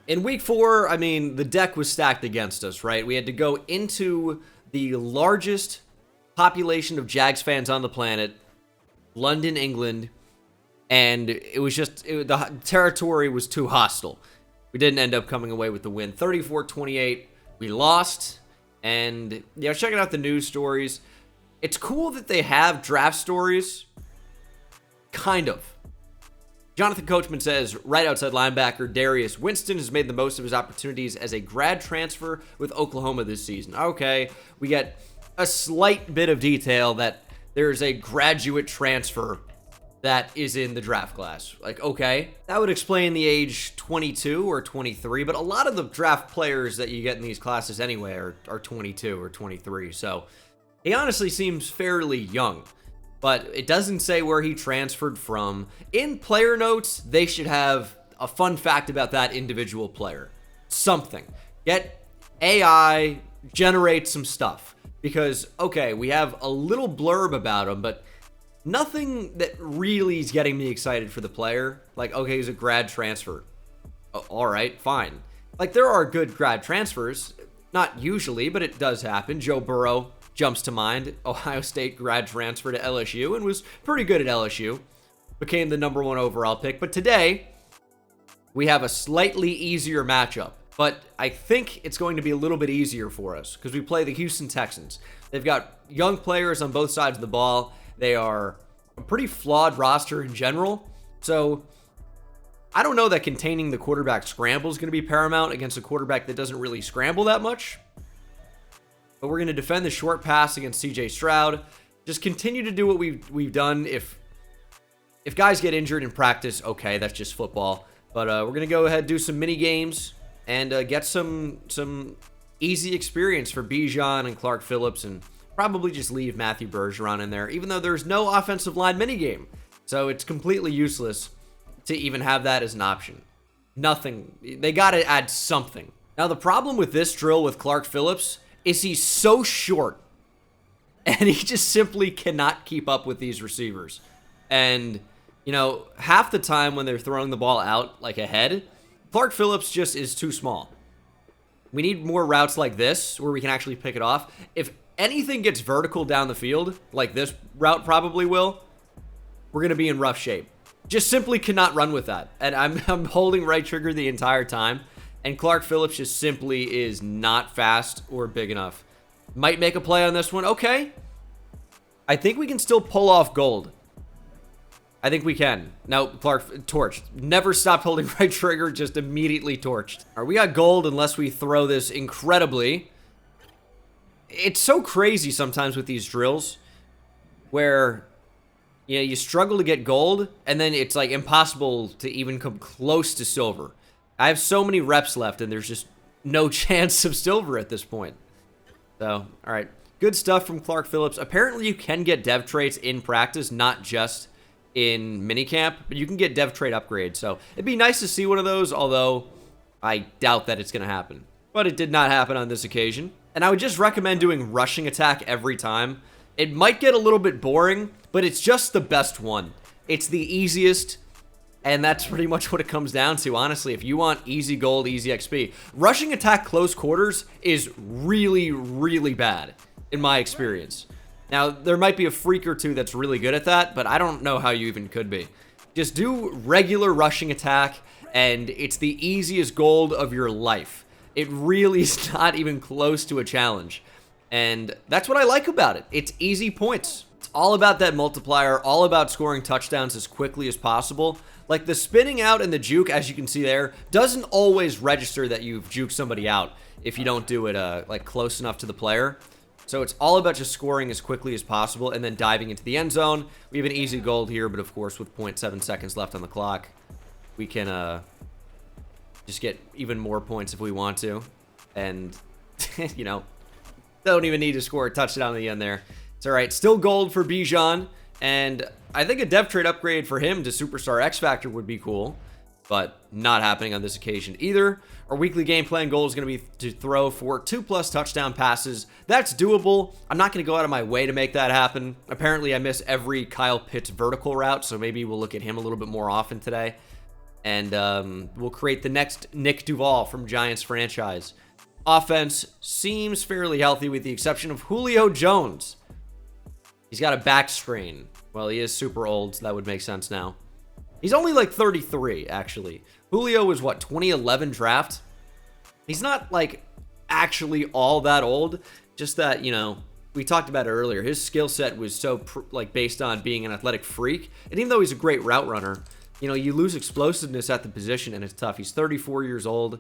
In week 4, I mean, the deck was stacked against us, right? We had to go into the largest population of Jags fans on the planet, London, England, and it was just, the territory was too hostile. We didn't end up coming away with the win. 34-28, we lost, and yeah, checking out the news stories. It's cool that they have draft stories, kind of. Jonathan Coachman says, right outside linebacker Darius Winston has made the most of his opportunities as a grad transfer with Oklahoma this season. Okay, we get a slight bit of detail that there's a graduate transfer that is in the draft class. Like, okay, that would explain the age 22 or 23, but a lot of the draft players that you get in these classes anyway are 22 or 23, so he honestly seems fairly young. But it doesn't say where he transferred from. In player notes, they should have a fun fact about that individual player. Something. Get AI, generate some stuff. Because, okay, we have a little blurb about him, but nothing that really is getting me excited for the player. Like, okay, he's a grad transfer. All right, fine. Like, there are good grad transfers. Not usually, but it does happen. Joe Burrow jumps to mind. Ohio State grad transfer to LSU and was pretty good at LSU. Became the number 1 overall pick. But today, we have a slightly easier matchup. But I think it's going to be a little bit easier for us because we play the Houston Texans. They've got young players on both sides of the ball. They are a pretty flawed roster in general. So I don't know that containing the quarterback scramble is going to be paramount against a quarterback that doesn't really scramble that much. But we're going to defend the short pass against CJ Stroud. Just continue to do what we've done. If guys get injured in practice, okay, that's just football. But we're going to go ahead and do some mini games and get some easy experience for Bijan and Clark Phillips, and probably just leave Matthew Bergeron in there, even though there's no offensive line mini game. So it's completely useless to even have that as an option. Nothing. They got to add something. Now, the problem with this drill with Clark Phillips is he's so short, and he just simply cannot keep up with these receivers. And, you know, half the time when they're throwing the ball out, like ahead, Clark Phillips just is too small. We need more routes like this where we can actually pick it off. If anything gets vertical down the field, like this route probably will, we're going to be in rough shape. Just simply cannot run with that. And I'm holding right trigger the entire time. And Clark Phillips just simply is not fast or big enough. Might make a play on this one. Okay. I think we can still pull off gold. I think we can. Now, Clark, torched. Never stopped holding right trigger, just immediately torched. All right, we got gold unless we throw this incredibly. It's so crazy sometimes with these drills where, you know, you struggle to get gold, and then it's like impossible to even come close to silver. I have so many reps left, and there's just no chance of silver at this point. So, all right. Good stuff from Clark Phillips. Apparently, you can get dev traits in practice, not just in minicamp, but you can get dev trait upgrades. So, it'd be nice to see one of those, although I doubt that it's going to happen. But it did not happen on this occasion. And I would just recommend doing rushing attack every time. It might get a little bit boring, but it's just the best one. It's the easiest. And that's pretty much what it comes down to, honestly. If you want easy gold, easy XP. Rushing attack close quarters is really, really bad, in my experience. Now, there might be a freak or two that's really good at that, but I don't know how you even could be. Just do regular rushing attack, and it's the easiest gold of your life. It really is not even close to a challenge. And that's what I like about it. It's easy points. It's all about that multiplier, all about scoring touchdowns as quickly as possible. Like the spinning out and the juke, as you can see there, doesn't always register that you've juked somebody out if you don't do it like close enough to the player. So it's all about just scoring as quickly as possible and then diving into the end zone. We have an easy gold here, but of course with 0.7 seconds left on the clock, we can just get even more points if we want to. And, you know, don't even need to score a touchdown at the end there. It's all right. Still gold for Bijan. And I think a dev trade upgrade for him to Superstar X Factor would be cool, but not happening on this occasion either. Our weekly game plan goal is going to be to throw for 2+ touchdown passes. That's doable. I'm not going to go out of my way to make that happen. Apparently, I miss every Kyle Pitts vertical route, so maybe we'll look at him a little bit more often today. and will create the next Nick Duval from Giants franchise. Offense seems fairly healthy with the exception of Julio Jones. He's got a back strain. Well, he is super old, so that would make sense now. He's only like 33, actually. Julio was, what, 2011 draft? He's not, like, actually all that old. Just that, you know, we talked about it earlier. His skill set was so, based on being an athletic freak. And even though he's a great route runner, you know, you lose explosiveness at the position, and it's tough. He's 34 years old,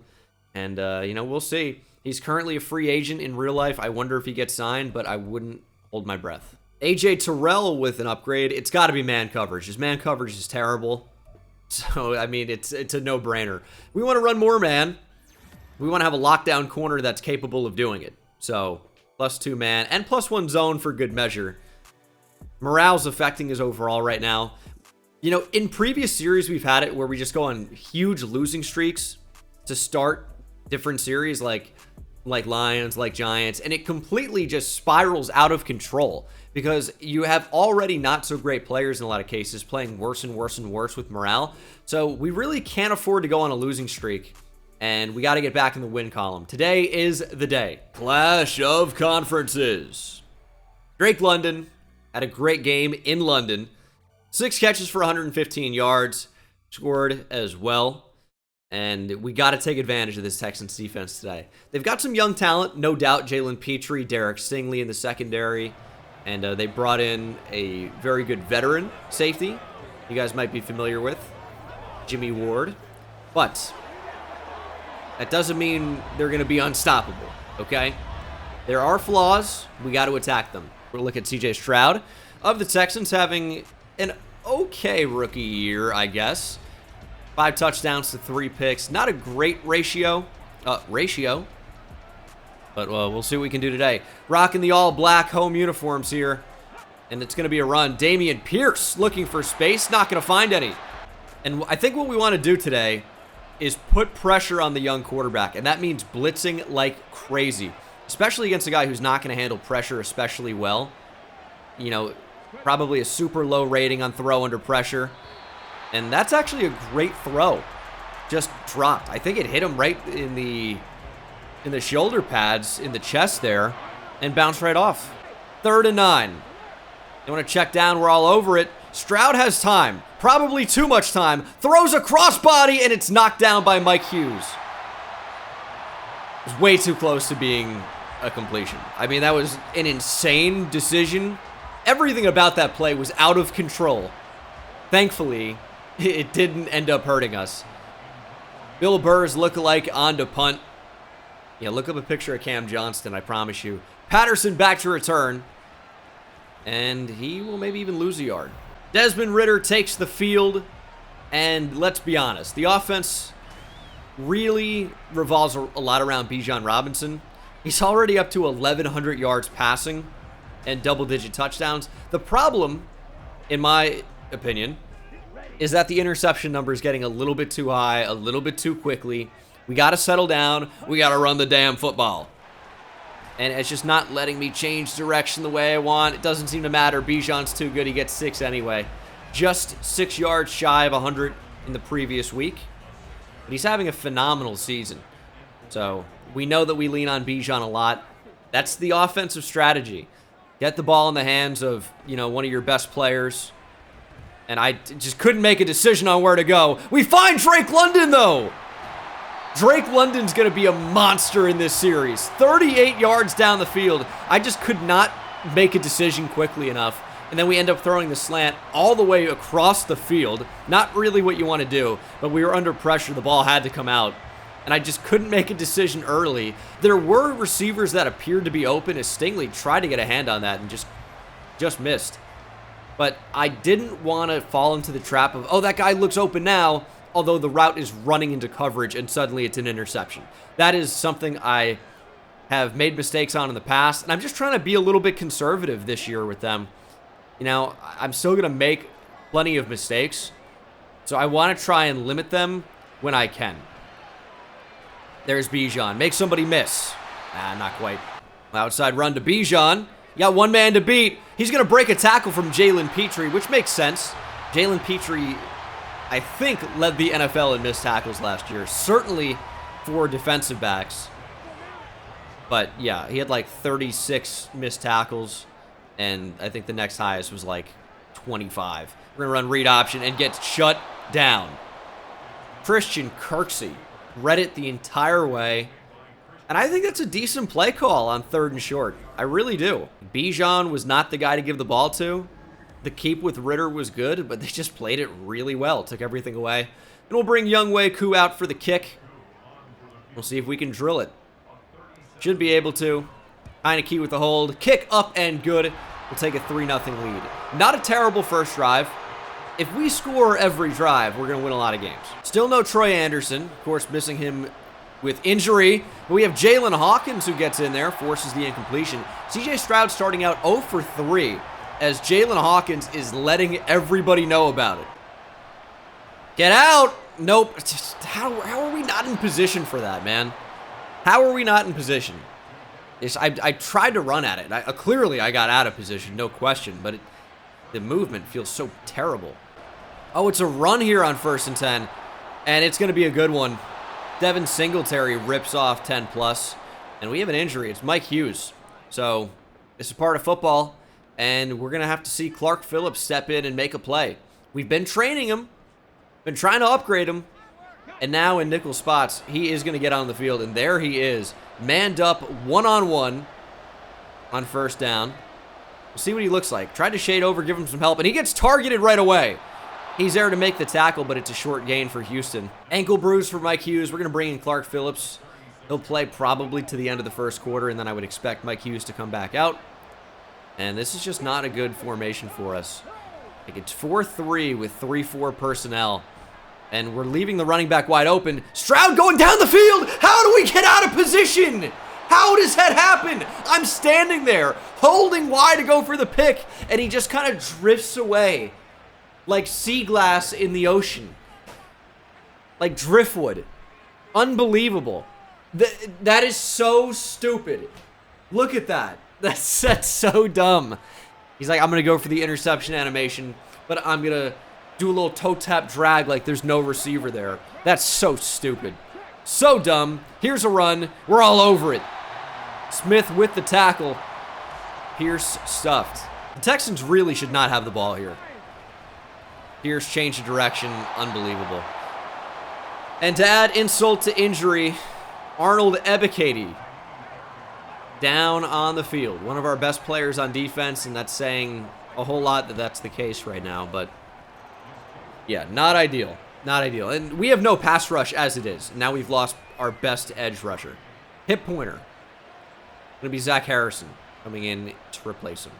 and, you know, we'll see. He's currently a free agent in real life. I wonder if he gets signed, but I wouldn't hold my breath. AJ Terrell with an upgrade. It's got to be man coverage. His man coverage is terrible. So, I mean, it's a no-brainer. We want to run more man. We want to have a lockdown corner that's capable of doing it. So, +2 man and +1 zone for good measure. Morale's affecting his overall right now. You know, in previous series, we've had it where we just go on huge losing streaks to start different series, like Lions, like Giants, and it completely just spirals out of control because you have already not so great players in a lot of cases playing worse and worse and worse with morale. So we really can't afford to go on a losing streak, and we got to get back in the win column. Today is the day. Clash of Conferences. Drake London had a great game in London. 6 catches for 115 yards, scored as well. And we got to take advantage of this Texans defense today. They've got some young talent, no doubt. Jalen Petrie, Derek Stingley in the secondary. And they brought in a very good veteran safety you guys might be familiar with, Jimmy Ward. But that doesn't mean they're going to be unstoppable, okay? There are flaws. We got to attack them. We'll look at CJ Stroud of the Texans having an okay rookie year, I guess. 5 touchdowns to 3 picks. Not a great ratio. But we'll see what we can do today. Rocking the all-black home uniforms here. And it's going to be a run. Dameon Pierce looking for space. Not going to find any. And I think what we want to do today is put pressure on the young quarterback. And that means blitzing like crazy. Especially against a guy who's not going to handle pressure especially well. You know, probably a super low rating on throw under pressure. And that's actually a great throw. Just dropped. I think it hit him right in the shoulder pads, in the chest there, and bounced right off. 3rd and 9. They want to check down. We're all over it. Stroud has time. Probably too much time. Throws a crossbody, and it's knocked down by Mike Hughes. It was way too close to being a completion. I mean, that was an insane decision. Everything about that play was out of control. Thankfully, it didn't end up hurting us. Bill Burr's lookalike on to punt. Yeah, look up a picture of Cam Johnston, I promise you. Patterson back to return. And he will maybe even lose a yard. Desmond Ridder takes the field. And let's be honest, the offense really revolves a lot around Bijan Robinson. He's already up to 1,100 yards passing and double-digit touchdowns. The problem, in my opinion, is that the interception number is getting a little bit too high, a little bit too quickly. We got to settle down. We got to run the damn football. And it's just not letting me change direction the way I want. It doesn't seem to matter. Bijan's too good. He gets 6 anyway. Just 6 yards shy of 100 in the previous week. But he's having a phenomenal season. So we know that we lean on Bijan a lot. That's the offensive strategy. Get the ball in the hands of, you know, one of your best players. And I just couldn't make a decision on where to go. We find Drake London, though. Drake London's going to be a monster in this series. 38 yards down the field. I just could not make a decision quickly enough. And then we end up throwing the slant all the way across the field. Not really what you want to do, but we were under pressure. The ball had to come out. And I just couldn't make a decision early. There were receivers that appeared to be open as Stingley tried to get a hand on that and just missed. But I didn't want to fall into the trap of, oh, that guy looks open now, although the route is running into coverage and suddenly it's an interception. That is something I have made mistakes on in the past, and I'm just trying to be a little bit conservative this year with them. You know, I'm still going to make plenty of mistakes, so I want to try and limit them when I can. There's Bijan. Make somebody miss. Not quite. Outside run to Bijan. You got one man to beat. He's going to break a tackle from Jalen Petrie, which makes sense. Jalen Petrie I think, led the NFL in missed tackles last year. Certainly for defensive backs. But, yeah, he had like 36 missed tackles. And I think the next highest was like 25. We're going to run read option and get shut down. Christian Kirksey read it the entire way. And I think that's a decent play call on 3rd and short. I really do. Bijan was not the guy to give the ball to. The keep with Ritter was good, but they just played it really well. Took everything away. And we'll bring Younghoe Koo out for the kick. We'll see if we can drill it. Should be able to. Kind of key with the hold. Kick up and good. We'll take a 3-0 lead. Not a terrible first drive. If we score every drive, we're going to win a lot of games. Still no Troy Anderson. Of course, missing him with injury. But we have Jalen Hawkins who gets in there, forces the incompletion. CJ Stroud starting out 0 for 3 as Jalen Hawkins is letting everybody know about it. Get out! Nope. Just, how are we not in position for that, man? How are we not in position? I tried to run at it. Clearly, I got out of position, no question, but the movement feels so terrible. Oh, it's a run here on 1st and 10, and it's going to be a good one. Devin Singletary rips off 10+, and we have an injury. It's Mike Hughes. So, it's a part of football, and we're going to have to see Clark Phillips step in and make a play. We've been training him, been trying to upgrade him, and now in nickel spots, he is going to get on the field, and there he is, manned up one-on-one on 1st down. We'll see what he looks like. Tried to shade over, give him some help, and he gets targeted right away. He's there to make the tackle, but it's a short gain for Houston. Ankle bruise for Mike Hughes. We're going to bring in Clark Phillips. He'll play probably to the end of the 1st quarter, and then I would expect Mike Hughes to come back out. And this is just not a good formation for us. Like it's 4-3 with 3-4 personnel. And we're leaving the running back wide open. Stroud going down the field. How do we get out of position? How does that happen? I'm standing there, holding wide to go for the pick, and he just kind of drifts away like sea glass in the ocean. Like driftwood. Unbelievable. That is so stupid. Look at that. That's so dumb. He's like, I'm going to go for the interception animation, but I'm going to do a little toe tap drag like there's no receiver there. That's so stupid. So dumb. Here's a run. We're all over it. Smith with the tackle. Pierce stuffed. The Texans really should not have the ball here. Pierce changed the direction. Unbelievable. And to add insult to injury, Arnold Ebiketie down on the field. One of our best players on defense, and that's saying a whole lot that that's the case right now, but yeah, not ideal. Not ideal. And we have no pass rush as it is. Now we've lost our best edge rusher. Hip pointer. Going to be Zach Harrison coming in to replace him.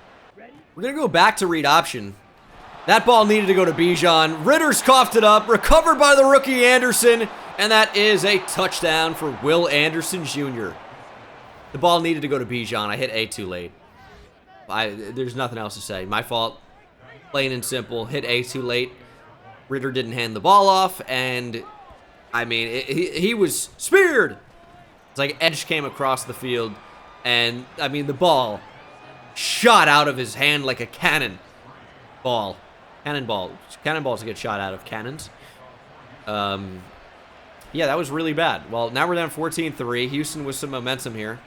We're going to go back to read option. That ball needed to go to Bijan. Ritter's coughed it up. Recovered by the rookie Anderson. And that is a touchdown for Will Anderson Jr. The ball needed to go to Bijan. I hit A too late. There's nothing else to say. My fault. Plain and simple. Hit A too late. Ritter didn't hand the ball off, and, I mean, he was speared. It's like edge came across the field, and, I mean, the ball shot out of his hand like a cannon ball. Cannonball. Cannonballs get shot out of cannons. Yeah, that was really bad. Well, now we're down 14-3. Houston with some momentum here.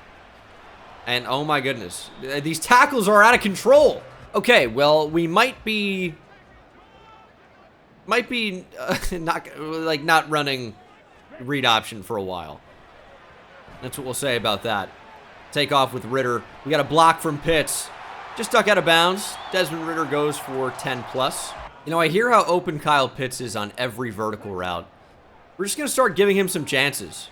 And, oh my goodness. These tackles are out of control. Okay, well, we might be not running read option for a while. That's what we'll say about that. Take off with Ritter. We got a block from Pitts. Just duck out of bounds. Desmond Ritter goes for 10+. You know, I hear how open Kyle Pitts is on every vertical route. We're just going to start giving him some chances.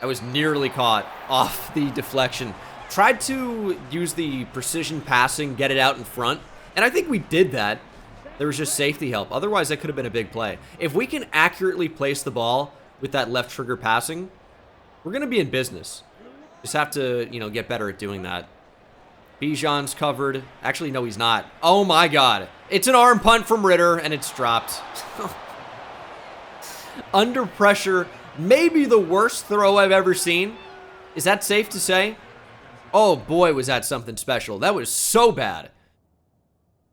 I was nearly caught off the deflection. Tried to use the precision passing, get it out in front, and I think we did that. There was just safety help. Otherwise, that could have been a big play. If we can accurately place the ball with that left trigger passing, we're going to be in business. Just have to, you know, get better at doing that. Bijan's covered. Actually, no, he's not. Oh, my God. It's an arm punt from Ritter, and it's dropped. Under pressure, maybe the worst throw I've ever seen. Is that safe to say? Oh, boy, was that something special. That was so bad.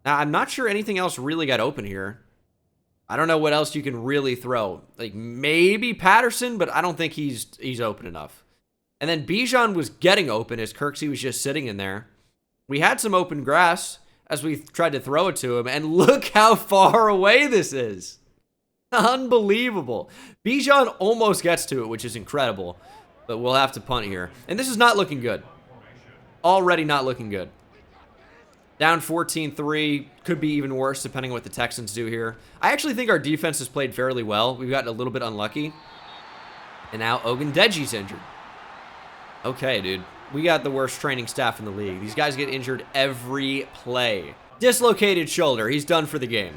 Now, I'm not sure anything else really got open here. I don't know what else you can really throw. Like, maybe Patterson, but I don't think he's open enough. And then Bijan was getting open as Kirksey was just sitting in there. We had some open grass as we tried to throw it to him, and look how far away this is. Unbelievable. Bijan almost gets to it, which is incredible, but we'll have to punt here. And this is not looking good. Already not looking good. Down 14-3, could be even worse depending on what the Texans do here. I actually think our defense has played fairly well. We've gotten a little bit unlucky. And now Ogundeji's injured. Okay, dude. We got the worst training staff in the league. These guys get injured every play. Dislocated shoulder. He's done for the game.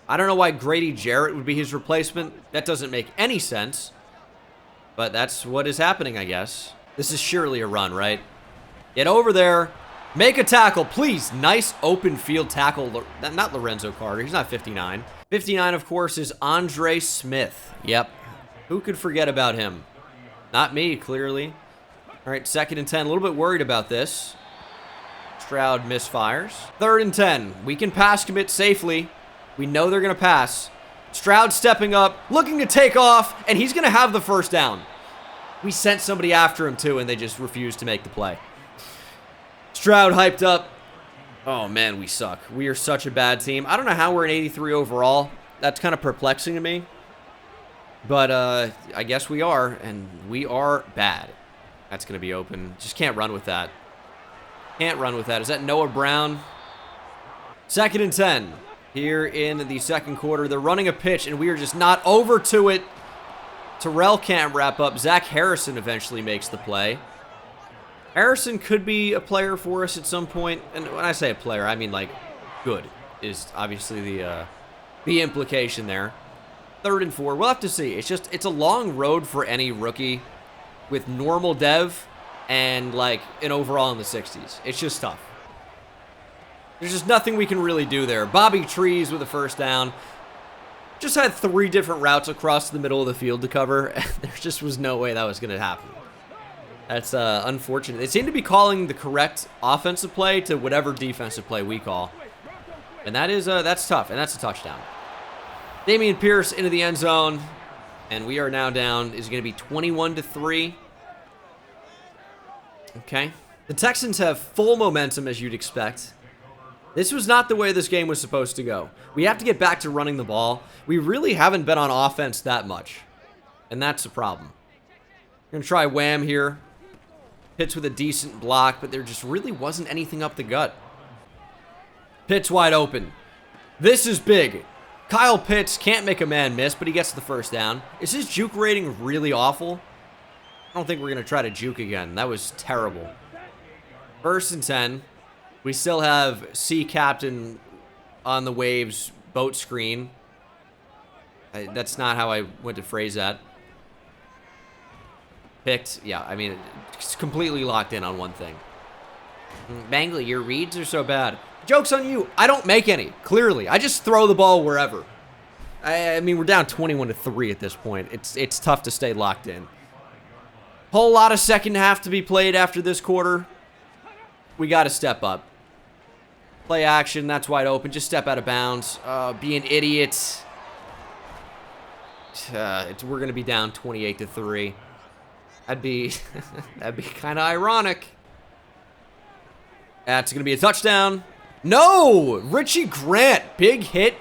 I don't know why Grady Jarrett would be his replacement. That doesn't make any sense. But that's what is happening, I guess. This is surely a run, right? Get over there. Make a tackle, please. Nice open field tackle. Not Lorenzo Carter. He's not 59. 59, of course, is Andre Smith. Yep. Who could forget about him? Not me, clearly. All right, 2nd and 10. A little bit worried about this. Stroud misfires. 3rd and 10. We can pass commit safely. We know they're going to pass. Stroud stepping up, looking to take off, and he's going to have the first down. We sent somebody after him, too, and they just refused to make the play. Stroud hyped up. Oh, man, we suck. We are such a bad team. I don't know how we're an 83 overall. That's kind of perplexing to me. But I guess we are, and we are bad. That's going to be open. Just can't run with that. Can't run with that. Is that Noah Brown? 2nd and 10. Here in the 2nd quarter. They're running a pitch, and we are just not over to it. Terrell can't wrap up. Zach Harrison eventually makes the play. Harrison could be a player for us at some point. And when I say a player, I mean, like, good is obviously the implication there. 3rd and 4. We'll have to see. It's a long road for any rookie with normal dev and, like, an overall in the 60s. It's just tough. There's just nothing we can really do there. Bobby Trees with a first down. Just had 3 different routes across the middle of the field to cover. There just was no way that was going to happen. That's unfortunate. They seem to be calling the correct offensive play to whatever defensive play we call. And that is that's tough, and that's a touchdown. Damian Pierce into the end zone, and we are now down. Is going to be 21-3. Okay. The Texans have full momentum, as you'd expect. This was not the way this game was supposed to go. We have to get back to running the ball. We really haven't been on offense that much, and that's a problem. We're going to try wham here. Pitts with a decent block, but there just really wasn't anything up the gut. Pitts wide open. This is big. Kyle Pitts can't make a man miss, but he gets the first down. Is his juke rating really awful? I don't think we're going to try to juke again. That was terrible. 1st and 10. We still have Sea Captain on the waves boat screen. That's not how I went to phrase that. Picked. Yeah, I mean, it's completely locked in on one thing. Bengal, your reads are so bad. Joke's on you. I don't make any, clearly. I just throw the ball wherever. I mean, we're down 21-3 at this point. It's tough to stay locked in. Whole lot of second half to be played after this quarter. We got to step up. Play action, that's wide open. Just step out of bounds. Be an idiot. We're going to be down 28-3. That'd be kind of ironic. That's going to be a touchdown. No! Richie Grant, big hit.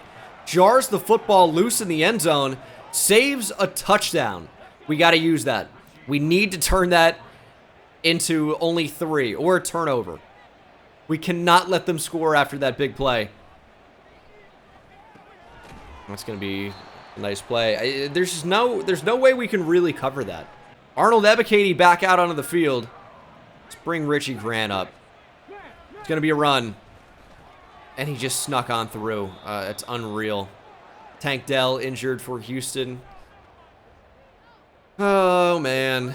Jars the football loose in the end zone. Saves a touchdown. We got to use that. We need to turn that into only 3 or a turnover. We cannot let them score after that big play. That's going to be a nice play. There's no way we can really cover that. Arnold Ebiketie back out onto the field. Let's bring Richie Grant up. It's going to be a run. And he just snuck on through. It's unreal. Tank Dell injured for Houston. Oh, man.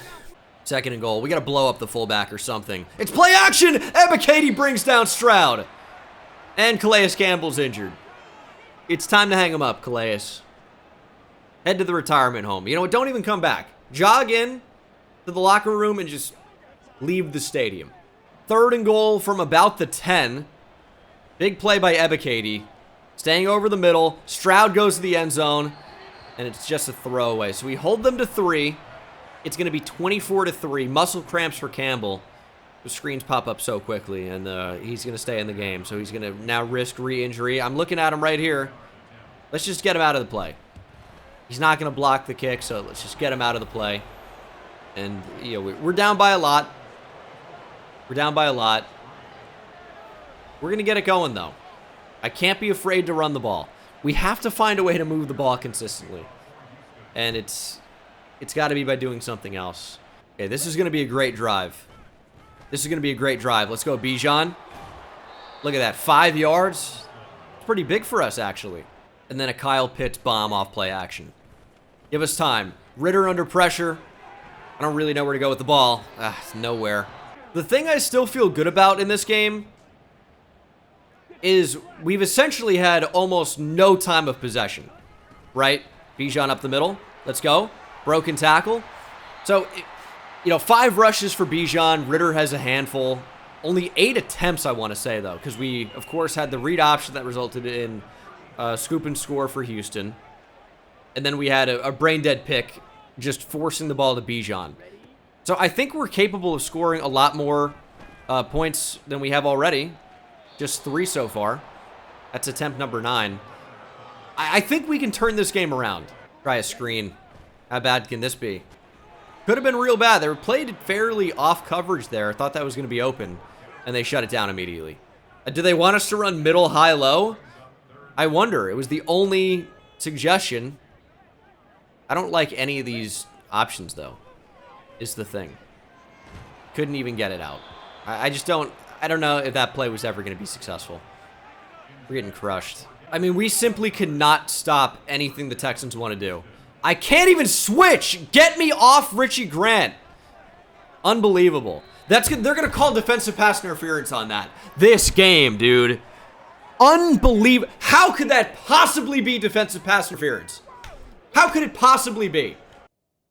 2nd and goal. We got to blow up the fullback or something. It's play action! Ebiketie brings down Stroud. And Calais Campbell's injured. It's time to hang him up, Calais. Head to the retirement home. You know what? Don't even come back. Jog in to the locker room and just leave the stadium. 3rd and goal from about the 10. Big play by Ebikadi. Staying over the middle. Stroud goes to the end zone. And it's just a throwaway. So we hold them to 3. It's going to be 24-3. Muscle cramps for Campbell. The screens pop up so quickly. And he's going to stay in the game. So he's going to now risk re-injury. I'm looking at him right here. Let's just get him out of the play. He's not going to block the kick. So let's just get him out of the play. And, you know, we're down by a lot. We're down by a lot. We're going to get it going, though. I can't be afraid to run the ball. We have to find a way to move the ball consistently. And it's got to be by doing something else. Okay, this is going to be a great drive. This is going to be a great drive. Let's go, Bijan. Look at that. 5 yards. It's pretty big for us, actually. And then a Kyle Pitts bomb off play action. Give us time. Ritter under pressure. I don't really know where to go with the ball. It's nowhere. The thing I still feel good about in this game is we've essentially had almost no time of possession, right? Bijan up the middle. Let's go. Broken tackle. So, you know, 5 rushes for Bijan. Ritter has a handful. Only 8 attempts, I want to say, though, because we, of course, had the read option that resulted in scoop and score for Houston. And then we had a brain-dead pick just forcing the ball to Bijan. So I think we're capable of scoring a lot more points than we have already. Just 3 so far. That's attempt number 9. I think we can turn this game around. Try a screen. How bad can this be? Could have been real bad. They were played fairly off coverage there. I thought that was going to be open. And they shut it down immediately. Do they want us to run middle, high, low? I wonder. It was the only suggestion. I don't like any of these options, though, is the thing. Couldn't even get it out. I just don't... I don't know if that play was ever going to be successful. We're getting crushed. I mean, we simply cannot stop anything the Texans want to do. I can't even switch! Get me off Richie Grant! Unbelievable. They're going to call defensive pass interference on that. This game, dude. Unbelievable. How could that possibly be defensive pass interference? How could it possibly be?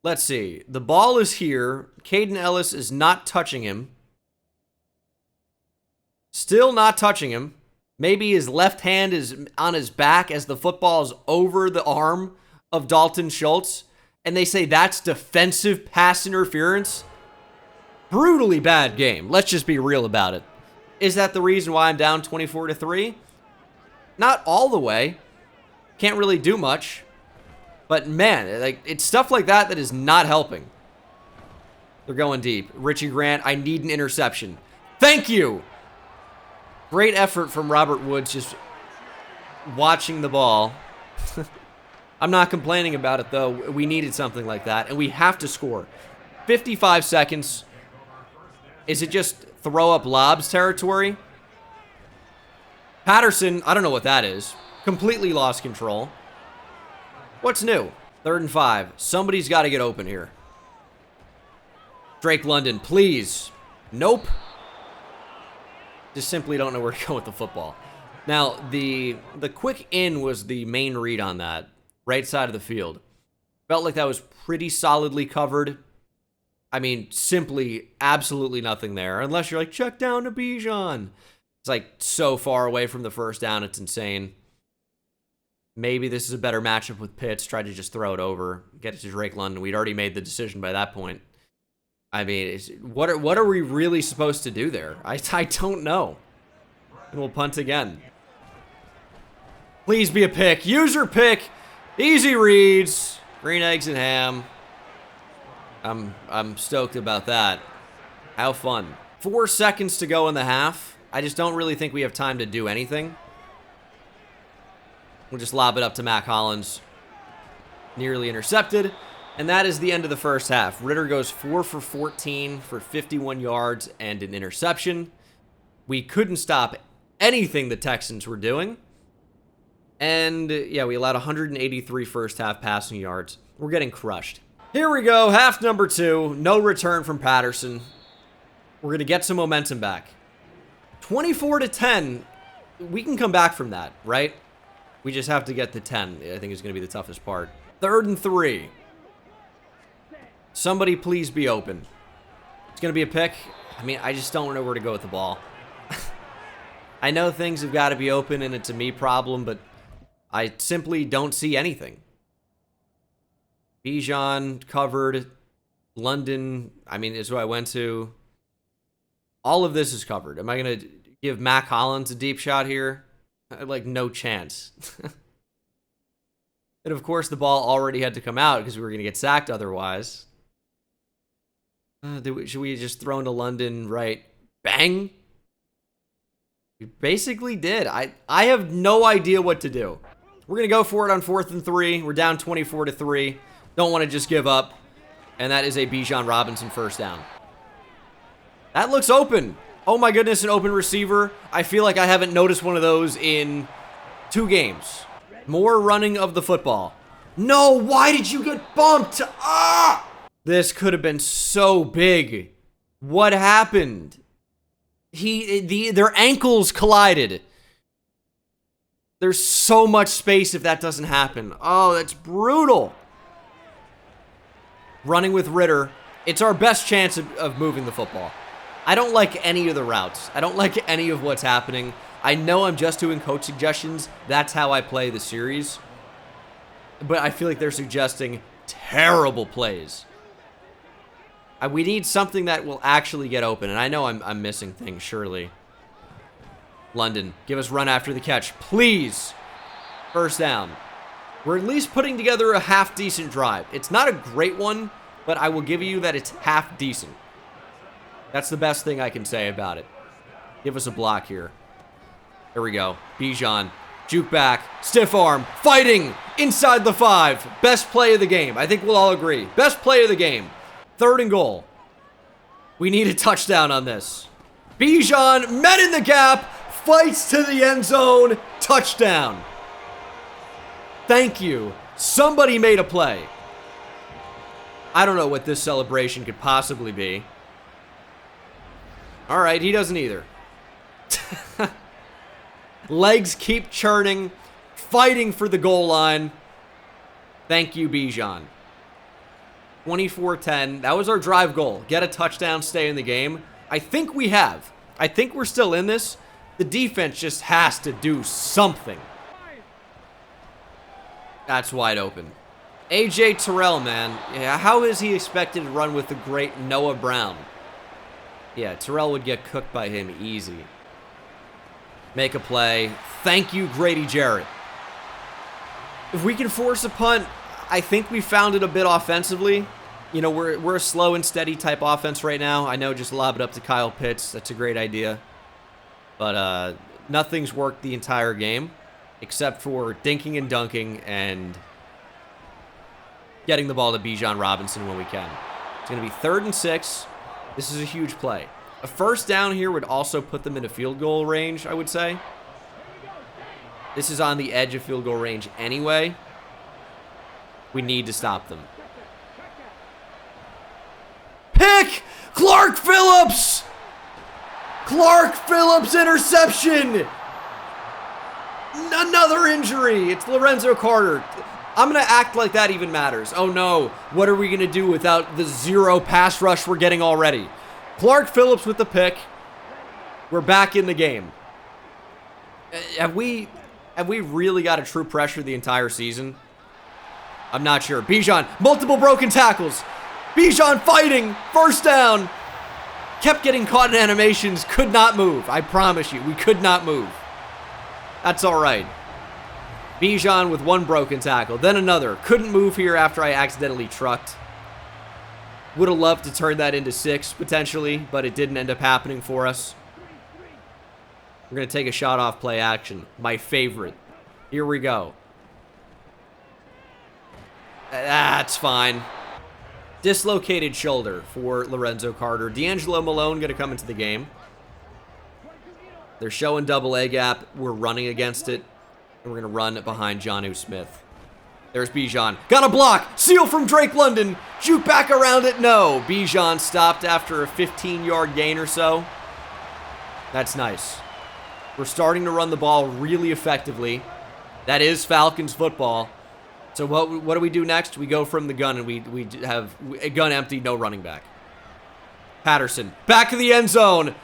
Let's see. The ball is here. Caden Ellis is not touching him. Still not touching him. Maybe his left hand is on his back as the football is over the arm of Dalton Schultz. And they say that's defensive pass interference. Brutally bad game. Let's just be real about it. Is that the reason why I'm down 24-3? Not all the way. Can't really do much. But man, like it's stuff like that that is not helping. They're going deep. Richie Grant, I need an interception. Thank you. Great effort from Robert Woods just watching the ball. I'm not complaining about it, though. We needed something like that, and we have to score. 55 seconds. Is it just throw up lobs territory? Patterson, I don't know what that is. Completely lost control. What's new? 3rd and 5. Somebody's got to get open here. Drake London, please. Nope. Just simply don't know where to go with the football. Now, the quick in was the main read on that. Right side of the field. Felt like that was pretty solidly covered. I mean, simply absolutely nothing there. Unless you're like, check down to Bijan. It's like so far away from the first down, it's insane. Maybe this is a better matchup with Pitts. Try to just throw it over. Get it to Drake London. We'd already made the decision by that point. I mean, what are we really supposed to do there? I don't know. And we'll punt again. Please be a pick. User pick. Easy reads. Green eggs and ham. I'm stoked about that. How fun. 4 seconds to go in the half. I just don't really think we have time to do anything. We'll just lob it up to Mac Hollins. Nearly intercepted. And that is the end of the first half. Ritter goes 4 for 14 for 51 yards and an interception. We couldn't stop anything the Texans were doing. And, yeah, we allowed 183 first half passing yards. We're getting crushed. Here we go, half number 2. No return from Patterson. We're going to get some momentum back. 24-10. We can come back from that, right? We just have to get the 10. I think is going to be the toughest part. 3rd and 3. Somebody please be open. It's going to be a pick. I mean, I just don't know where to go with the ball. I know things have got to be open and it's a me problem, but I simply don't see anything. Bijan covered. London, I mean, is who I went to. All of this is covered. Am I going to give Mac Hollins a deep shot here? Like, no chance. And, of course, the ball already had to come out because we were going to get sacked otherwise. Should we just throw into London, right? Bang! We basically did. I have no idea what to do. We're going to go for it on 4th and 3. We're down 24-3. Don't want to just give up. And that is a Bijan Robinson first down. That looks open. Oh my goodness, an open receiver. I feel like I haven't noticed one of those in 2 games. More running of the football. No, why did you get bumped? Ah! This could have been so big. What happened? Their ankles collided. There's so much space if that doesn't happen. Oh, that's brutal. Running with Ritter. It's our best chance of moving the football. I don't like any of the routes. I don't like any of what's happening. I know I'm just doing coach suggestions. That's how I play the series. But I feel like they're suggesting terrible plays. We need something that will actually get open. And I know I'm missing things, surely. London, give us run after the catch. Please. First down. We're at least putting together a half-decent drive. It's not a great one, but I will give you that it's half-decent. That's the best thing I can say about it. Give us a block here. There we go. Bijan. Juke back. Stiff arm. Fighting. Inside the 5. Best play of the game. I think we'll all agree. Best play of the game. 3rd and goal. We need a touchdown on this. Bijan met in the gap. Fights to the end zone. Touchdown. Thank you. Somebody made a play. I don't know what this celebration could possibly be. All right, he doesn't either. Legs keep churning, fighting for the goal line. Thank you, Bijan. 24-10. That was our drive goal. Get a touchdown, stay in the game. I think we have. I think we're still in this. The defense just has to do something. That's wide open. A.J. Terrell, man. Yeah, how is he expected to run with the great Noah Brown? Yeah, Terrell would get cooked by him easy. Make a play. Thank you, Grady Jarrett. If we can force a punt, I think we found it a bit offensively. You know, we're a slow and steady type offense right now. I know, just lob it up to Kyle Pitts. That's a great idea. But nothing's worked the entire game except for dinking and dunking and getting the ball to Bijan Robinson when we can. It's going to be 3rd and 6. This is a huge play. A first down here would also put them in a field goal range, I would say. This is on the edge of field goal range anyway. We need to stop them. Pick! Clark Phillips! Clark Phillips interception! Another injury. It's Lorenzo Carter. I'm going to act like that even matters. Oh no, what are we going to do without the 0 pass rush we're getting already? Clark Phillips with the pick. We're back in the game. Have we really got a true pressure the entire season? I'm not sure. Bijan, multiple broken tackles. Bijan fighting, first down. Kept getting caught in animations, could not move. I promise you, we could not move. That's all right. Bijan with 1 broken tackle, then another. Couldn't move here after I accidentally trucked. Would have loved to turn that into 6, potentially, but it didn't end up happening for us. We're going to take a shot off play action. My favorite. Here we go. That's fine. Dislocated shoulder for Lorenzo Carter. D'Angelo Malone going to come into the game. They're showing double A gap. We're running against it. And we're going to run behind Jonnu Smith. There's Bijan. Got a block. Seal from Drake London. Juke back around it. No. Bijan stopped after a 15-yard gain or so. That's nice. We're starting to run the ball really effectively. That is Falcons football. So what do we do next? We go from the gun and we have a gun empty, no running back. Patterson. Back to the end zone.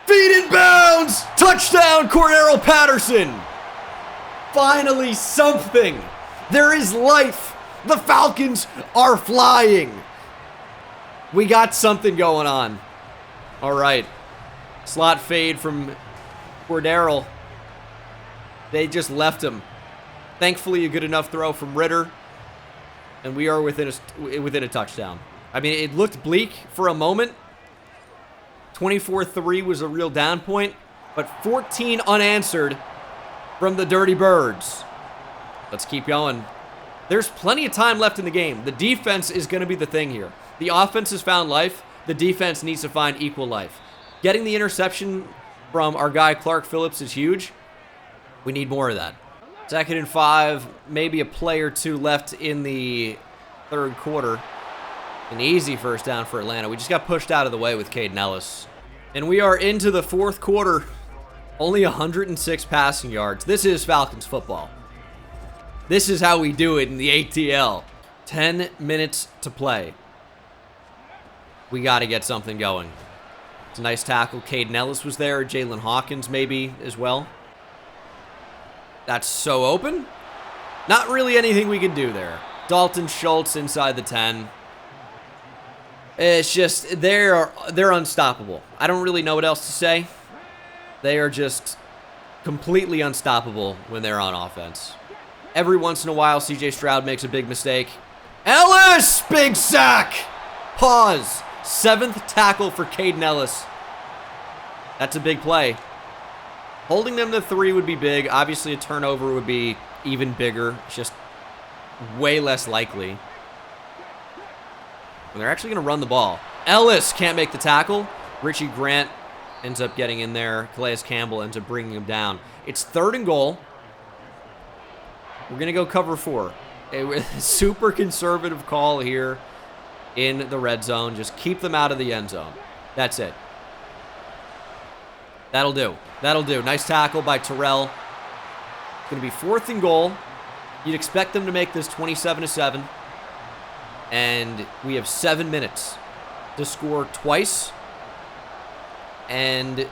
Feet in bounds! Touchdown, Cordero Patterson! Finally something! There is life! The Falcons are flying! We got something going on. Alright. Slot fade from Cordero. They just left him. Thankfully, a good enough throw from Ritter. And we are within a touchdown. I mean, it looked bleak for a moment. 24-3 was a real down point. But 14 unanswered from the Dirty Birds. Let's keep going. There's plenty of time left in the game. The defense is going to be the thing here. The offense has found life. The defense needs to find equal life. Getting the interception from our guy Clark Phillips is huge. We need more of that. 2nd and 5. Maybe a play or two left in the third quarter. An easy first down for Atlanta. We just got pushed out of the way with Caden Ellis. And we are into the fourth quarter. Only 106 passing yards. This is Falcons football. This is how we do it in the ATL. 10 minutes to play. We got to get something going. It's a nice tackle. Caden Ellis was there. Jalen Hawkins maybe as well. That's so open. Not really anything we can do there. Dalton Schultz inside the 10. It's just, they're unstoppable. I don't really know what else to say. They are just completely unstoppable when they're on offense. Every once in a while, CJ Stroud makes a big mistake. Ellis! Big sack! Pause. 7th tackle for Caden Ellis. That's a big play. Holding them to 3 would be big. Obviously, a turnover would be even bigger. It's just way less likely. And they're actually going to run the ball. Ellis can't make the tackle. Richie Grant ends up getting in there. Calais Campbell ends up bringing him down. It's 3rd and goal. We're going to go cover 4. A super conservative call here in the red zone. Just keep them out of the end zone. That's it. That'll do. That'll do. Nice tackle by Terrell. It's going to be 4th and goal. You'd expect them to make this 27-7. And we have 7 minutes to score twice. And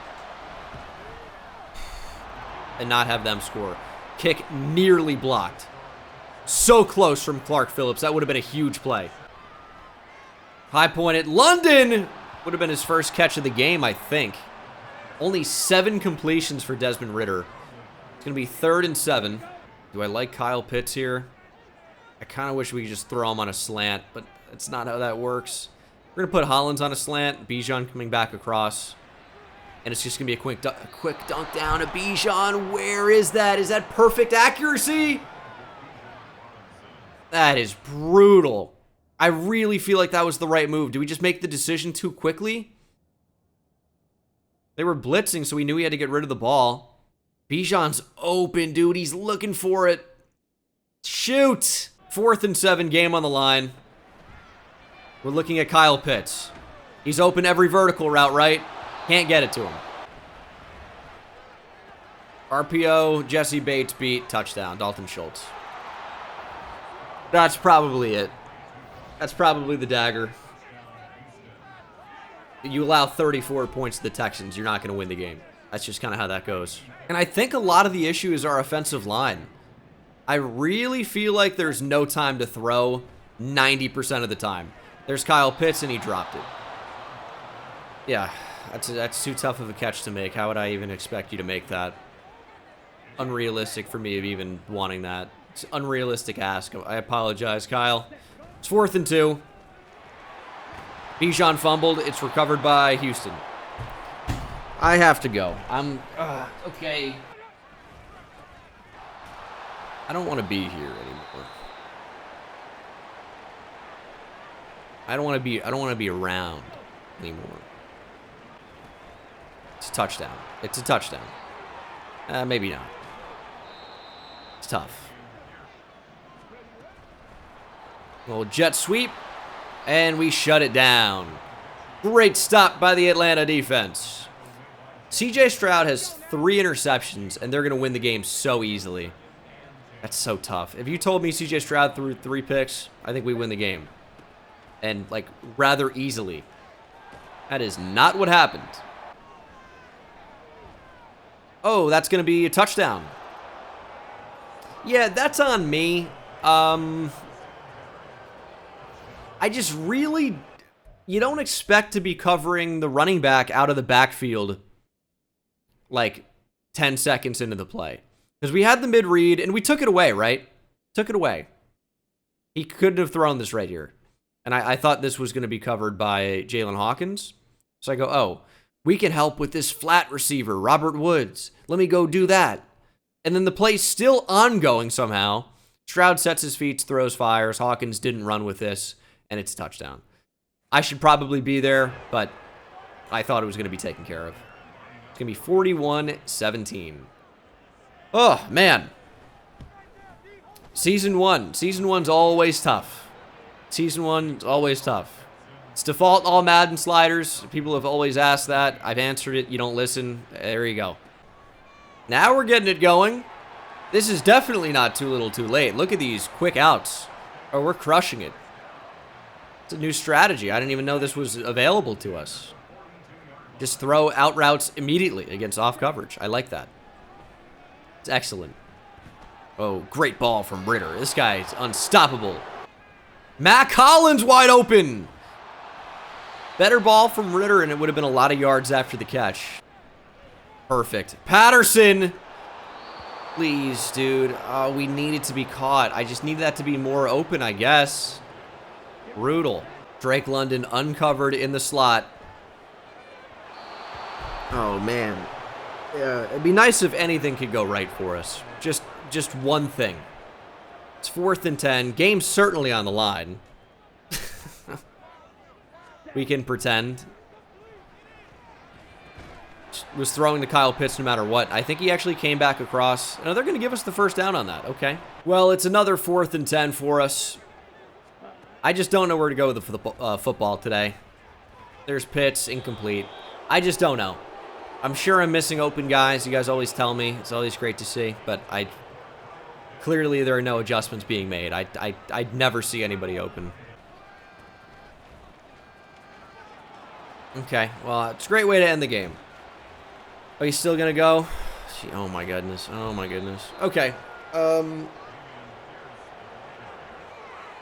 not have them score. Kick nearly blocked. So close from Clark Phillips. That would have been a huge play. High point at London. Would have been his first catch of the game, I think. Only 7 completions for Desmond Ritter. It's going to be 3rd and 7. Do I like Kyle Pitts here? I kind of wish we could just throw him on a slant, but that's not how that works. We're going to put Hollins on a slant. Bijan coming back across. And it's just going to be a quick dunk down to Bijan. Where is that? Is that perfect accuracy? That is brutal. I really feel like that was the right move. Did we just make the decision too quickly? They were blitzing, so we knew we had to get rid of the ball. Bijan's open, dude. He's looking for it. Shoot. 4th and 7, game on the line. We're looking at Kyle Pitts. He's open every vertical route, right? Can't get it to him. RPO, Jesse Bates beat, touchdown, Dalton Schultz. That's probably it. That's probably the dagger. You allow 34 points to the Texans, you're not going to win the game. That's just kind of how that goes. And I think a lot of the issue is our offensive line. I really feel like there's no time to throw 90% of the time. There's Kyle Pitts, and he dropped it. Yeah, that's too tough of a catch to make. How would I even expect you to make that? Unrealistic for me of even wanting that. It's an unrealistic ask. I apologize, Kyle. It's 4th and 2. Bijan fumbled. It's recovered by Houston. I have to go. Okay. I don't want to be here anymore. I don't want to be around anymore. It's a touchdown. It's a touchdown. Maybe not. It's tough. Little jet sweep. And we shut it down. Great stop by the Atlanta defense. CJ Stroud has 3 interceptions, and they're going to win the game so easily. That's so tough. If you told me CJ Stroud threw 3 picks, I think we win the game. And, like, rather easily. That is not what happened. Oh, that's going to be a touchdown. Yeah, that's on me. I just really... You don't expect to be covering the running back out of the backfield like 10 seconds into the play. Because we had the mid-read, and we took it away, right? Took it away. He couldn't have thrown this right here. And I thought this was going to be covered by Jalen Hawkins. So I go, oh, we can help with this flat receiver, Robert Woods. Let me go do that. And then the play's still ongoing somehow. Stroud sets his feet, throws, fires. Hawkins didn't run with this, and it's a touchdown. I should probably be there, but I thought it was going to be taken care of. It's going to be 41-17. Oh, man. Season 1. Season 1's always tough. Season 1's always tough. It's default all Madden sliders. People have always asked that. I've answered it. You don't listen. There you go. Now we're getting it going. This is definitely not too little too late. Look at these quick outs. Oh, we're crushing it. It's a new strategy. I didn't even know this was available to us. Just throw out routes immediately against off coverage. I like that. It's excellent. Oh, great ball from Ritter. This guy's unstoppable. Mac Hollins wide open. Better ball from Ritter, and it would have been a lot of yards after the catch. Perfect. Patterson. Please, dude. Oh, we need it to be caught. I just need that to be more open, I guess. Brutal. Drake London uncovered in the slot. Oh, man. Yeah, it'd be nice if anything could go right for us. Just one thing. It's 4th and 10. Game's certainly on the line. We can pretend. Was throwing to Kyle Pitts no matter what. I think he actually came back across. No, they're going to give us the first down on that. Okay. Well, it's another 4th and 10 for us. I just don't know where to go with the football today. There's Pitts, incomplete. I just don't know. I'm sure I'm missing open guys. You guys always tell me. It's always great to see. But clearly there are no adjustments being made. I'd never see anybody open. Okay, well, it's a great way to end the game. Oh, he's still going to go? Oh, my goodness. Oh, my goodness. Okay.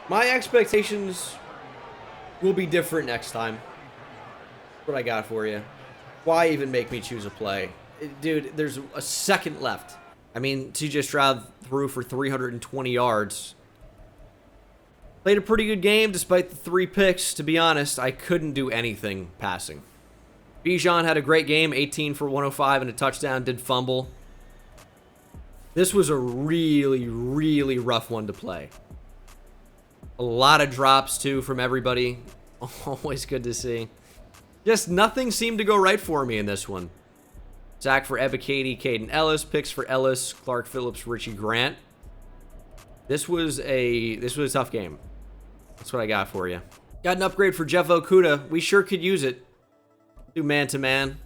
My expectations will be different next time. That's what I got for you. Why even make me choose a play? Dude, there's a second left. I mean, CJ Stroud threw for 320 yards. Played a pretty good game despite the 3 picks. To be honest, I couldn't do anything passing. Bijan had a great game, 18 for 105 and a touchdown, did fumble. This was a really, really rough one to play. A lot of drops, too, from everybody. Always good to see. Just nothing seemed to go right for me in this one. Sack for Ebiketie, Caden Ellis. Picks for Ellis, Clark Phillips, Richie Grant. This was a tough game. That's what I got for you. Got an upgrade for Jeff Okudah. We sure could use it. Do man-to-man.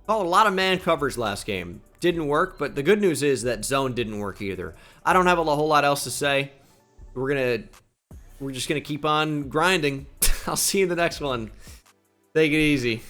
Called a lot of man covers last game. Didn't work, but the good news is that zone didn't work either. I don't have a whole lot else to say. We're just gonna keep on grinding. I'll see you in the next one. Take it easy.